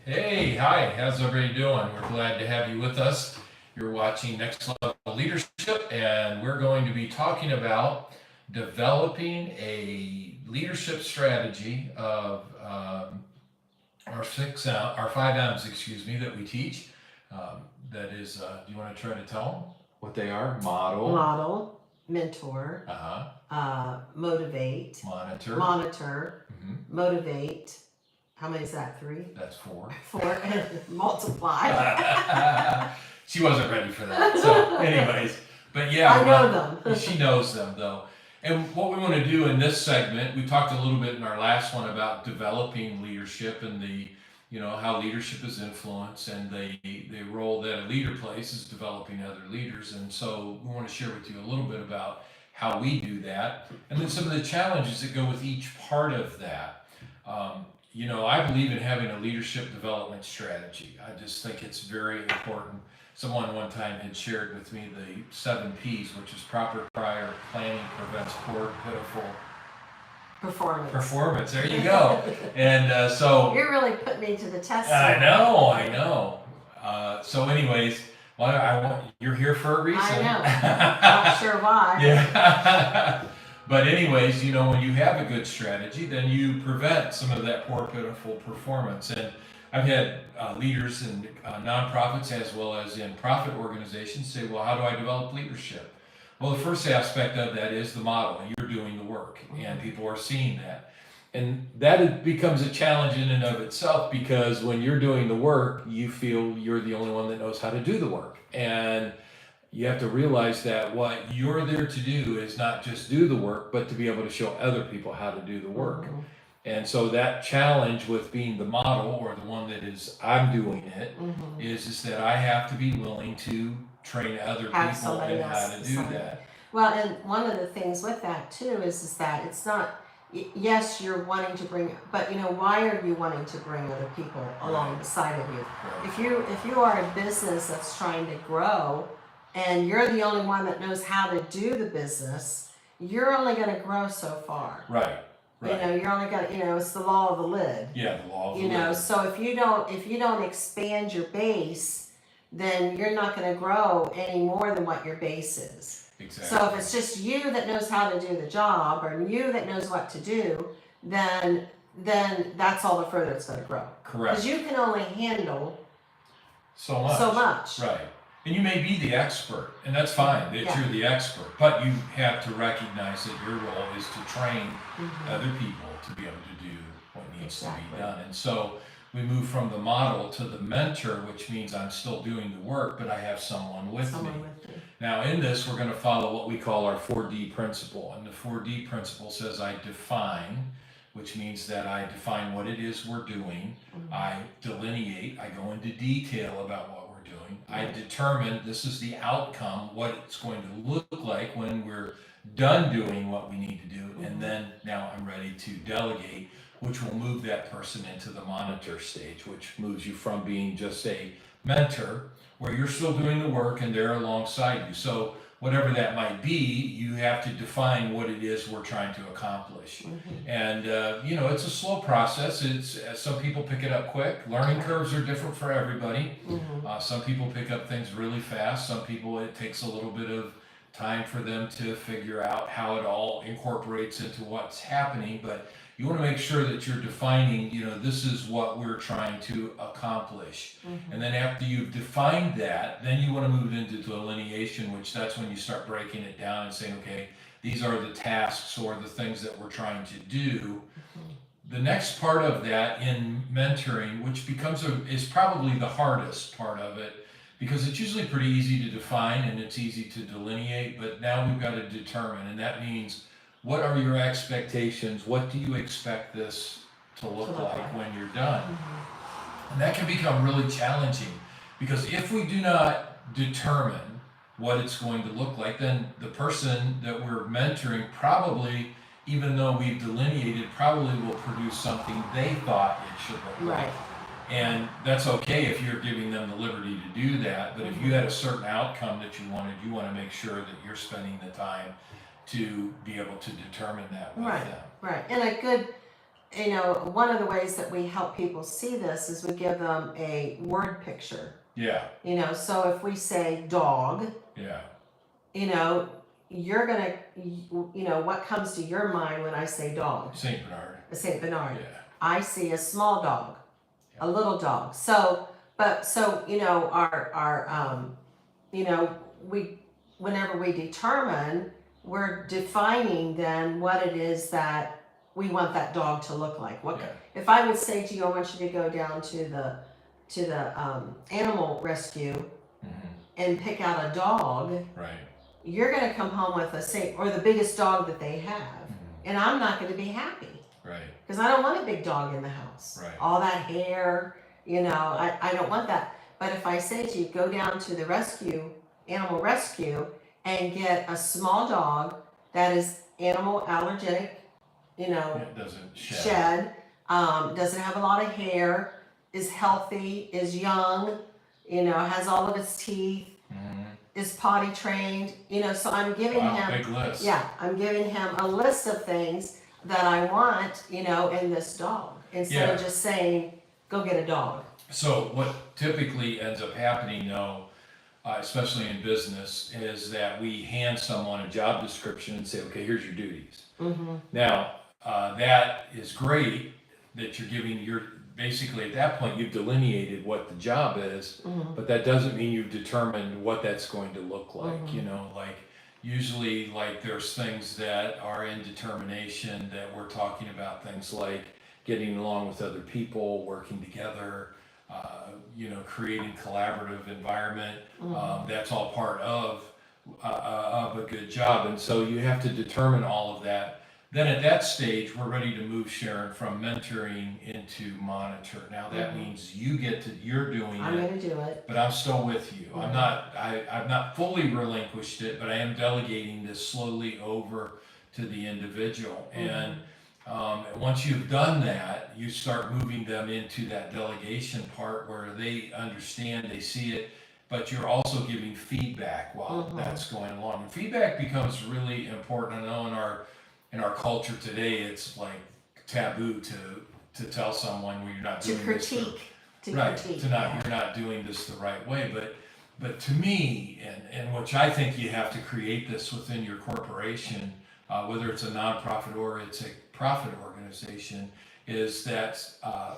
Hey, hi, how's everybody doing? We're glad to have you with us. You're watching Next Level Leadership, and we're going to be talking about developing a leadership strategy of our five M's, excuse me, that we teach. That is, do you want to try to tell them what they are? Model, Model, mentor, uh-huh, motivate, monitor, monitor, hmm motivate. How many is that? Three? that's four. Four. Multiply. She wasn't ready for that. So, anyways, but yeah, I know them. she knows them though. And what we want to do in this segment, we talked a little bit in our last one about developing leadership and how leadership is influence and the role that a leader plays is developing other leaders. And so we want to share with you a little bit about how we do that, and then some of the challenges that go with each part of that. I believe in having a leadership development strategy. I just think it's very important. Someone one time had shared with me the 7 P's, which is proper prior planning prevents poor, pitiful Performance. performance. There you go. And so You're really putting me to the test. I know. So, anyways, you're here for a reason. I know. Not sure why. Yeah. But anyways, when you have a good strategy, then you prevent some of that poor, pitiful performance. And I've had leaders in nonprofits as well as in profit organizations say, well, how do I develop leadership? Well, the first aspect of that is the model, and you're doing the work, and people are seeing that. And that becomes a challenge in and of itself because when you're doing the work, you feel you're the only one that knows how to do the work. And you have to realize that what you're there to do is not just do the work, but to be able to show other people how to do the work. Mhm. And so that challenge with being the model or the one that is I'm doing it Mhm. is that I have to be willing to train other Have people somebody in how else to do decide. that. Well, and one of the things with that too is that it's not. Yes, you're wanting to bring, but why are you wanting to bring other people along beside of you? Right. If you are a business that's trying to grow, and you're the only one that knows how to do the business, you're only going to grow so far. Right. Right. You're only going to, it's the law of the lid. Yeah, the law of the lid. So if you don't expand your base, then you're not going to grow any more than what your base is. Exactly. So if it's just you that knows how to do the job or you that knows what to do, then that's all the further it's going to grow. Correct. Because you can only handle So much. so much. Right. And you may be the expert, and that's fine that Yeah. you're the expert, but you have to recognize that your role is to train Mhm. other people to be able to do what needs to Exactly. be done. And so we move from the model to the mentor, which means I'm still doing the work, but I have someone with Someone me. with you. Now, in this, we're going to follow what we call our 4D principle. And the 4D principle says I define, which means that I define what it is we're doing. Mhm. I delineate, I go into detail about what we're doing. I determine this is the outcome, what it's going to look like when we're done doing what we need to do. And then now I'm ready to delegate, which will move that person into the monitor stage, which moves you from being just a mentor where you're still doing the work and they're alongside you. So whatever that might be, you have to define what it is we're trying to accomplish. Mhm. And it's a slow process. It's some people pick it up quick. Learning curves are different for everybody. Mhm. Some people pick up things really fast. Some people it takes a little bit of time for them to figure out how it all incorporates into what's happening. But you want to make sure that you're defining, this is what we're trying to accomplish. Mhm. And then after you've defined that, then you want to move into delineation, which that's when you start breaking it down and saying, okay, these are the tasks or the things that we're trying to do. The next part of that in mentoring, which is probably the hardest part of it, because it's usually pretty easy to define and it's easy to delineate, but now we've got to determine, and that means what are your expectations? What do you expect this to look like when you're done? Mhm. And that can become really challenging because if we do not determine what it's going to look like, then the person that we're mentoring probably, even though we've delineated, probably will produce something they thought it should look like. Right. And that's okay if you're giving them the liberty to do that, but if you had a certain outcome that you want to make sure that you're spending the time to be able to determine that with Right. them. Right. And you know, one of the ways that we help people see this is we give them a word picture. Yeah. You know, so if we say dog, Yeah. you know, you're gonna, you know, what comes to your mind when I say dog? Saint Bernard. A Saint Bernard. Yeah. I see a small dog, Yeah. a little dog. So, but so you know, you know, whenever we determine, we're defining then what it is that we want that dog to look like. What Yeah. if I would say to you, I want you to go down to the animal rescue Mhm. and pick out a dog, Right. you're gonna come home with a Saint or the biggest dog that they have, Mhm. and I'm not gonna be happy. Right. Because I don't want a big dog in the house. Right. All that hair, you know, I don't want that. But if I say to you, go down to the animal rescue, and get a small dog that is animal allergenic, you know, It doesn't shed, doesn't have a lot of hair, is healthy, is young, you know, has all of its teeth, Mhm. is potty trained, you know, so I'm giving Wow, him, big list. yeah, I'm giving him a list of things that I want, you know, in this dog, instead of Yeah. just saying, go get a dog. So what typically ends up happening, though, especially in business, is that we hand someone a job description and say, okay, here's your duties. Mm-hmm. Now, that is great that you're giving basically at that point you've delineated what the job is, Mm-hmm. but that doesn't mean you've determined what that's going to look like. Mhm. You know, like usually like there's things that are in determination that we're talking about, things like getting along with other people, working together, you know, creating collaborative environment. That's all part of a good job, and so you have to determine all of that. Then at that stage, we're ready to move Sharon from mentoring into monitor. Now that Mhm. means you're doing I'm it, gonna do it. but I'm still with you. Mhm. I've not fully relinquished it, but I am delegating this slowly over to the individual. And once you've done that, you start moving them into that delegation part where they understand, they see it, but you're also giving feedback while Mhm. that's going along. And feedback becomes really important. I know in our culture today, it's like taboo to tell someone when you're not To doing this the critique. right, Critique. to not, you're not doing this the right way. But to me, and which I think you have to create this within your corporation, whether it's a nonprofit or it's a profit organization, is that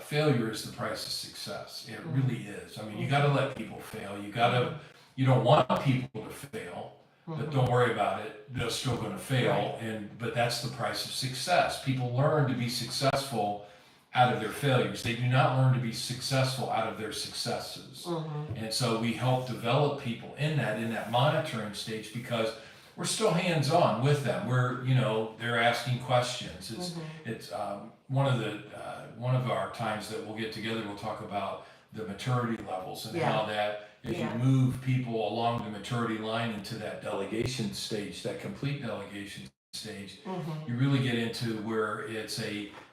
failure is the price of success. It really is. I mean, you got to let people fail. You don't want people to fail, but don't worry about it. They're still going to fail, but that's the price of success. People learn to be successful out of their failures. They do not learn to be successful out of their successes. And so we help develop people in that monitoring stage, because we're still hands-on with them. They're asking questions. It's one of our times that we'll get together, we'll talk about the maturity levels and how that as you move people along the maturity line into that delegation stage, that complete delegation stage, you really get into where it's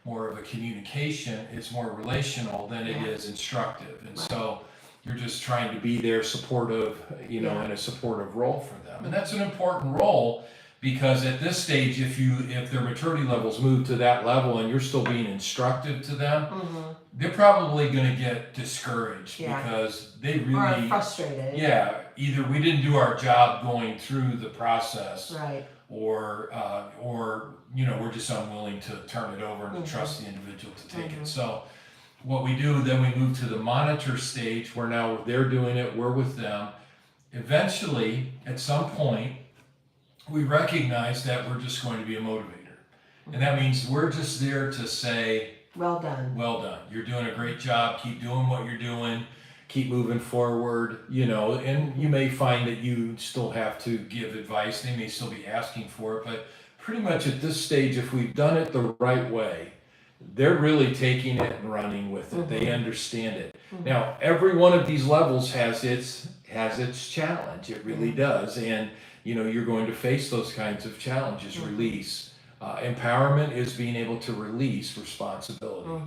more of a communication, it's more relational than it is instructive. And so you're just trying to be there supportive, in a supportive role for them. And that's an important role, because at this stage, if their maturity levels move to that level and you're still being instructive to them, they're probably going to get discouraged because they really or frustrated. Yeah, either we didn't do our job going through the process, Right. or we're just unwilling to turn it over and to trust the individual to take it. So what we do, then we move to the monitor stage, where now they're doing it, we're with them. Eventually, at some point, we recognize that we're just going to be a motivator. And that means we're just there to say, well done. well done. You're doing a great job. Keep doing what you're doing. Keep moving forward, and you may find that you still have to give advice. They may still be asking for it, but pretty much at this stage, if we've done it the right way, they're really taking it and running with it. They understand it. Now, every one of these levels has its challenge. It really does. And, you're going to face those kinds of challenges. Release. Empowerment is being able to release responsibility.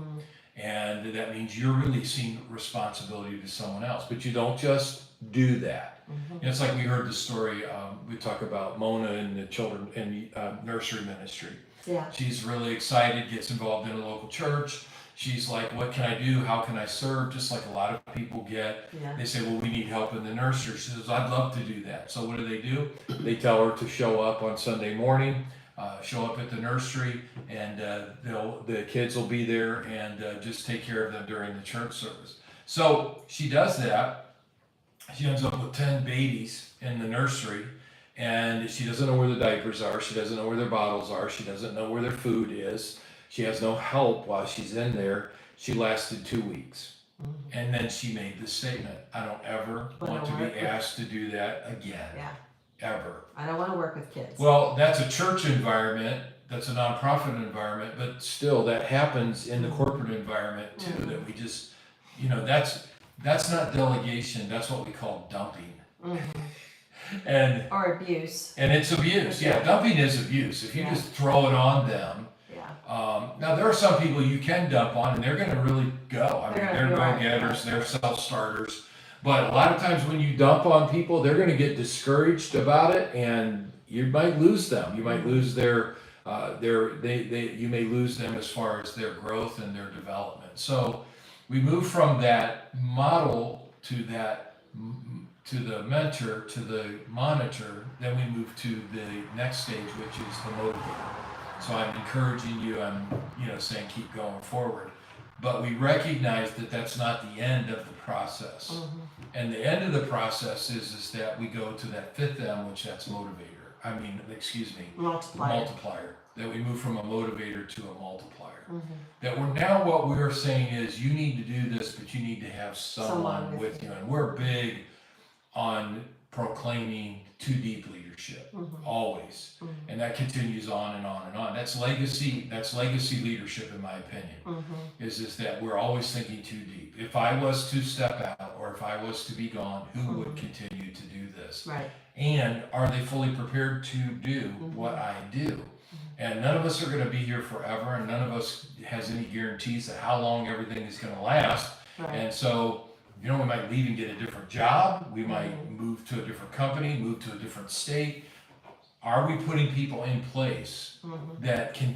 And that means you're releasing responsibility to someone else. But you don't just do that. It's like we heard the story, we talk about Mona and the children in nursery ministry. Yeah. She's really excited, gets involved in a local church. She's like, what can I do? How can I serve? Just like a lot of people get. Yeah. They say, well, we need help in the nursery. She says, I'd love to do that. So what do? They tell her to show up on Sunday morning, show up at the nursery, and the kids will be there and just take care of them during the church service. So she does that. She ends up with 10 babies in the nursery, and she doesn't know where the diapers are. She doesn't know where their bottles are. She doesn't know where their food is. She has no help while she's in there. She lasted 2 weeks. And then she made this statement, I don't ever want to be asked to do that again. Yeah. Ever. I don't want to work with kids. Well, that's a church environment. That's a nonprofit environment. But still, that happens in the corporate environment too, that we just, that's not delegation. That's what we call dumping. And or abuse. And it's abuse. Yeah, dumping is abuse. If you just throw it on them. Now there are some people you can dump on, and they're going to really go. I mean, they're go-getters, they're self-starters. But a lot of times when you dump on people, they're going to get discouraged about it, and you might lose them. You might lose you may lose them as far as their growth and their development. So we move from that model to the mentor, to the monitor, then we move to the next stage, which is the motivator. So I'm encouraging you, I'm saying keep going forward. But we recognize that that's not the end of the process. And the end of the process is that we go to that fifth M, which that's multiplier. That we move from a motivator to a multiplier. That we're now what we're saying is you need to do this, but you need to have someone with you. And we're big on proclaiming too deep leadership, always. And that continues on and on and on. That's legacy leadership, in my opinion, is that we're always thinking too deep. If I was to step out, or if I was to be gone, who would continue to do this? Right. And are they fully prepared to do what I do? And none of us are going to be here forever, and none of us has any guarantees that how long everything is going to last. Right. And so, we might leave and get a different job. We might move to a different company, move to a different state. Are we putting people in place that can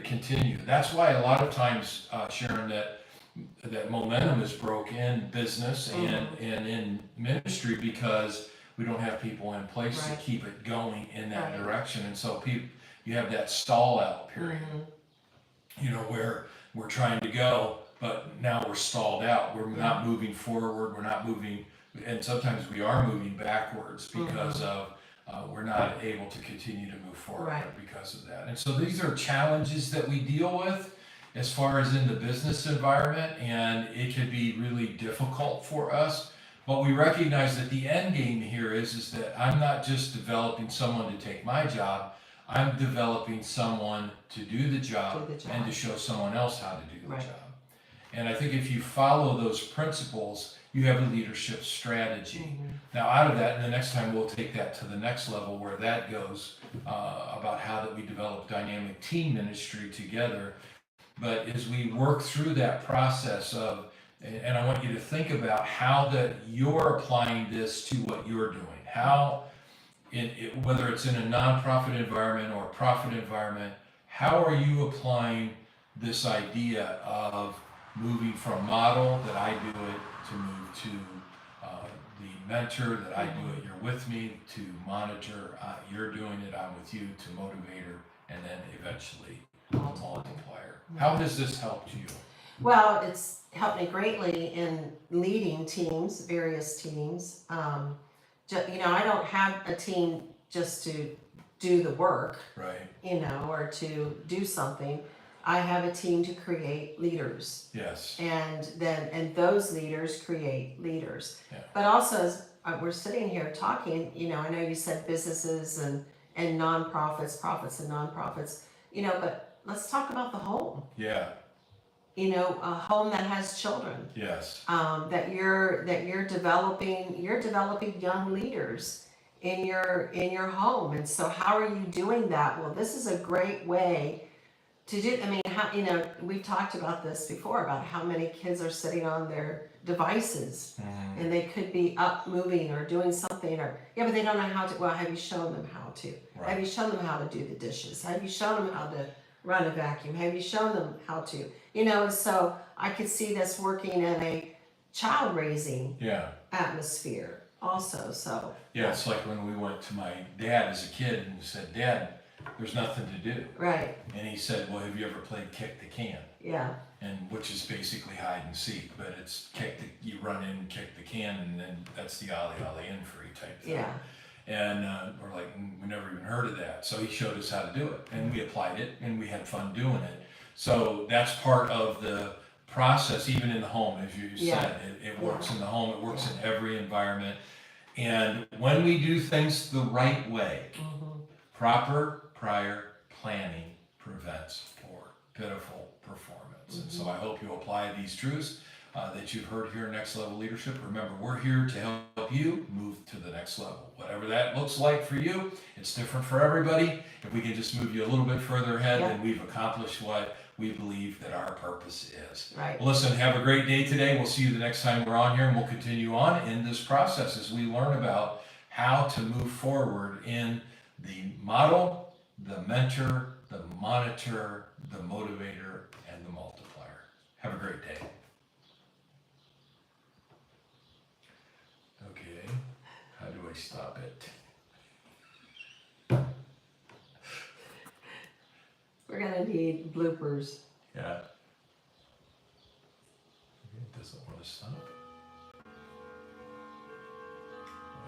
continue? That's why a lot of times, Sharon, that momentum is broke in business and in ministry because we don't have people in place to keep it going in that direction. And so you have that stall out period, where we're trying to go, but now we're stalled out. We're not moving forward. We're not moving, and sometimes we are moving backwards because of we're not able to continue to move forward because of that. And so these are challenges that we deal with as far as in the business environment, and it can be really difficult for us. But we recognize that the end game here is that I'm not just developing someone to take my job. I'm developing someone to do the job and to show someone else how to do the job. And I think if you follow those principles, you have a leadership strategy. Now, out of that, and the next time we'll take that to the next level where that goes, about how that we develop dynamic team ministry together. But as we work through that process of, and I want you to think about how that you're applying this to what you're doing. How, whether it's in a nonprofit environment or a profit environment, how are you applying this idea of moving from model that I do it to move to the mentor that I do it, you're with me, to monitor, you're doing it, I'm with you, to motivator, and then eventually multiplier. How has this helped you? Well, it's helped me greatly in leading teams, various teams. I don't have a team just to do the work, or to do something. I have a team to create leaders. Yes. And those leaders create leaders. Yeah. But also, as we're sitting here talking, I know you said businesses and nonprofits, profits and nonprofits, but let's talk about the home. Yeah. A home that has children. Yes. That you're developing young leaders in your home. And so how are you doing that? Well, this is a great way to do. We've talked about this before, about how many kids are sitting on their devices and they could be up moving or doing something, but they don't know how to. Well, have you shown them how to? Have you shown them how to do the dishes? Have you shown them how to run a vacuum? Have you shown them how to? You know, so I could see this working in a child raising Yeah. atmosphere also. So Yeah, it's like when we went to my dad as a kid and said, Dad, there's nothing to do. right, And he said, well, have you ever played kick the can? yeah, And which is basically hide and seek, but it's you run in, kick the can, and then that's the ollie ollie in free type thing. yeah, And we're like, we never even heard of that. So he showed us how to do it, and we applied it, and we had fun doing it. So that's part of the process, even in the home, as you Yeah. said. It works in the home, it works in every environment. And when we do things the right way, hmm, proper prior planning prevents poor, pitiful performance. And so I hope you apply these truths that you've heard here in Next Level Leadership. Remember, we're here to help you move to the next level. Whatever that looks like for you, it's different for everybody. If we can just move you a little bit further ahead, Yeah. then we've accomplished what we believe that our purpose is. right. Well, listen, have a great day today. We'll see you the next time we're on here, and we'll continue on in this process as we learn about how to move forward in the model, the mentor, the monitor, the motivator, and the multiplier. Have a great day. Okay, how do I stop it? We're gonna need bloopers. Yeah. It doesn't want to stop.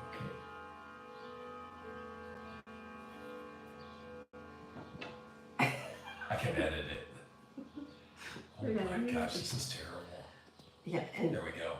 Okay. I can edit it. Oh We're gonna my need gosh, it. this is terrible. Yeah, and There we go.